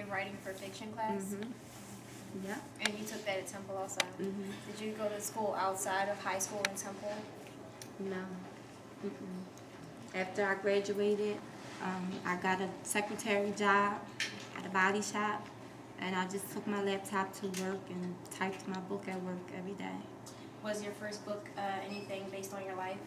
creative writing for fiction class. Yeah. And you took that at Temple also. Did you go to school outside of high school in Temple? No. After I graduated, I got a secretary job at a body shop, and I just took my laptop to work and typed my book at work every day. Was your first book anything based on your life?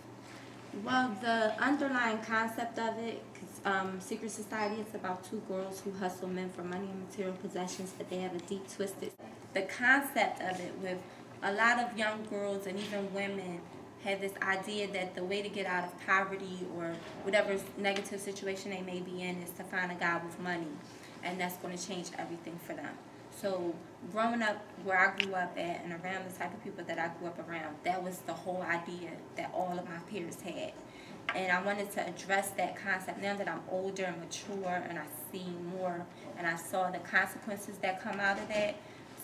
Well, the underlying concept of it, because Secret Society is about two girls who hustle men for money and material possessions, but they have a deep twisted. The concept of it with a lot of young girls and even women have this idea that the way to get out of poverty or whatever negative situation they may be in is to find a guy with money, and that's going to change everything for them. So growing up where I grew up at and around the type of people that I grew up around, that was the whole idea that all of my peers had. And I wanted to address that concept now that I'm older and mature and I see more and I saw the consequences that come out of that.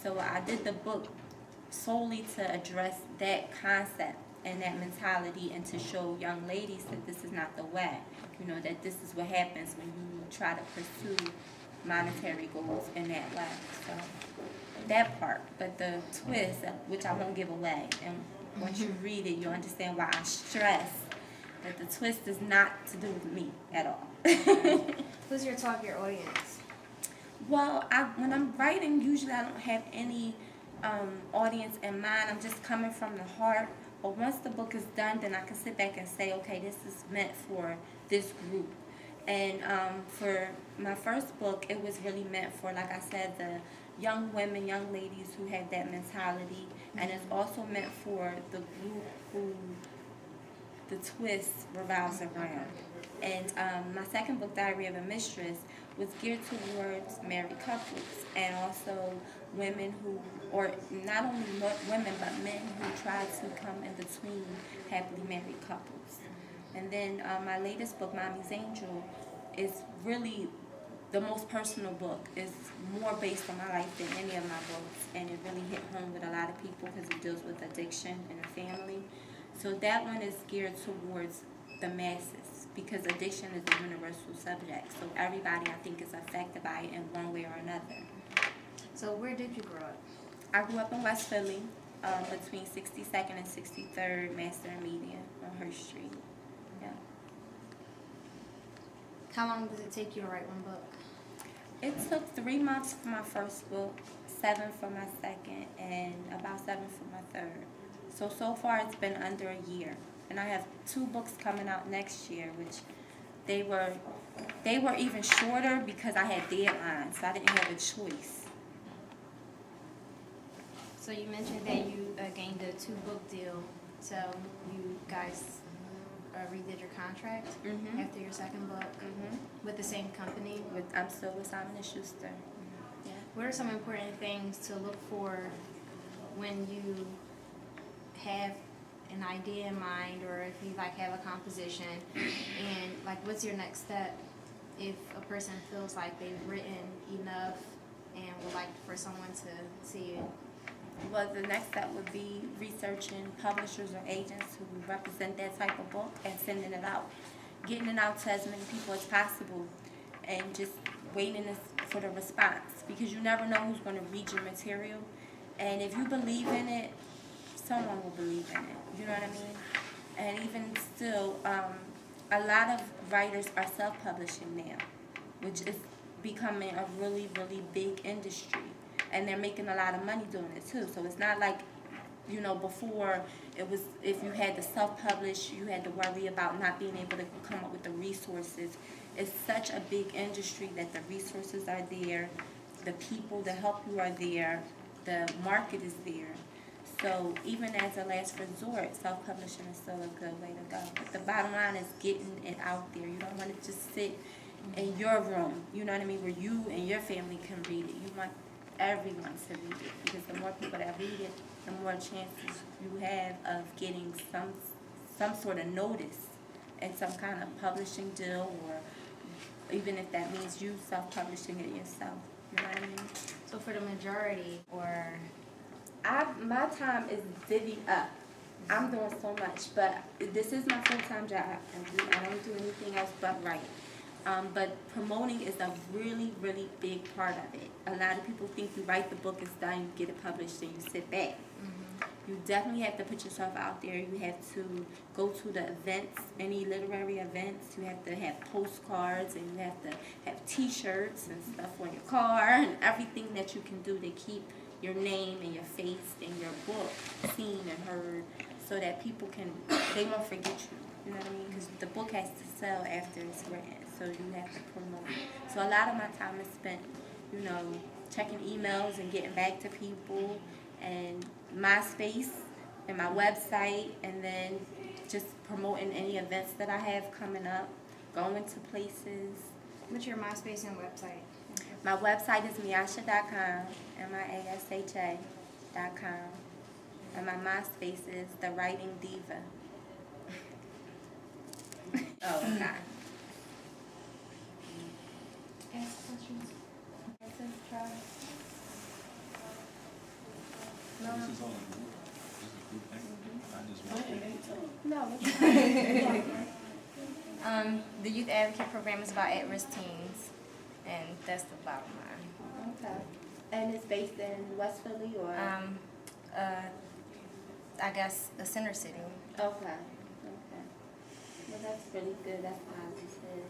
So I did the book solely to address that concept and that mentality and to show young ladies that this is not the way. You know, that this is what happens when you try to pursue monetary goals in that way. So that part, but the twist, which I won't give away, and once you read it, you'll understand why I stress that the twist is not to do with me at all. Who's your target audience? Well, when I'm writing, usually I don't have any audience in mind. I'm just coming from the heart. But once the book is done, then I can sit back and say, okay, this is meant for this group. And for my first book, it was really meant for, like I said, the young women, young ladies who have that mentality. And it's also meant for the group who the twist revolves around. And my second book, Diary of a Mistress, was geared towards married couples and also women who, or not only women, but men who try to come in between happily married couples. And then my latest book, Mommy's Angel, is really the most personal book. It's more based on my life than any of my books, and it really hit home with a lot of people because it deals with addiction in a family. So that one is geared towards the masses because addiction is a universal subject. So everybody, I think, is affected by it in one way or another. So where did you grow up? I grew up in West Philly, between 62nd and 63rd, Master and Media on Hurst Street. Yeah. How long does it take you to write one book? It took 3 months for my first book, 7 for my second, and about 7 for my third. So far it's been under a year. And I have 2 books coming out next year, which they were even shorter because I had deadlines, so I didn't have a choice. So you mentioned that you gained a 2-book deal, so you guys redid your contract after your second book with the same company? I'm still with Simon & Schuster. Yeah. What are some important things to look for when you have an idea in mind, or if you have a composition, and what's your next step if a person feels like they've written enough and would like for someone to see it? Well, the next step would be researching publishers or agents who represent that type of book and sending it out, getting it out to as many people as possible, and just waiting for the response, because you never know who's going to read your material, and if you believe in it, someone will believe in it, you know what I mean? And even still, a lot of writers are self-publishing now, which is becoming a really, really big industry. And they're making a lot of money doing it too. So it's not like, before it was, if you had to self-publish, you had to worry about not being able to come up with the resources. It's such a big industry that the resources are there, the people to help you are there, the market is there. So even as a last resort, self-publishing is still a good way to go. But the bottom line is getting it out there. You don't want to just sit in your room, you know what I mean, where you and your family can read it. You want everyone to read it, because the more people that read it, the more chances you have of getting some sort of notice and some kind of publishing deal, or even if that means you self-publishing it yourself. You know what I mean? So for the majority, or my time is divvied up. I'm doing so much, but this is my full-time job. I don't do anything else but write. But promoting is a really, really big part of it. A lot of people think you write the book, it's done, you get it published, and you sit back. You definitely have to put yourself out there. You have to go to the events, any literary events. You have to have postcards, and you have to have T-shirts and stuff on your car, and everything that you can do to keep your name and your face and your book seen and heard, so that people they won't forget you. You know what I mean? Because the book has to sell after it's written, so you have to promote it. So a lot of my time is spent, checking emails and getting back to people, and MySpace and my website, and then just promoting any events that I have coming up, going to places. What's your MySpace and website? My website is Miasha.com, Miasha.com, and my MySpace is The Writing Diva. Oh, okay. Ask questions. This is all a group. This is a group thing. I just want to. No. The Youth Advocate Program is about at-risk teens, and that's the bottom line. Okay. And it's based in West Philly or? I guess the center city. Okay. Okay. Well, that's really good. That's positive.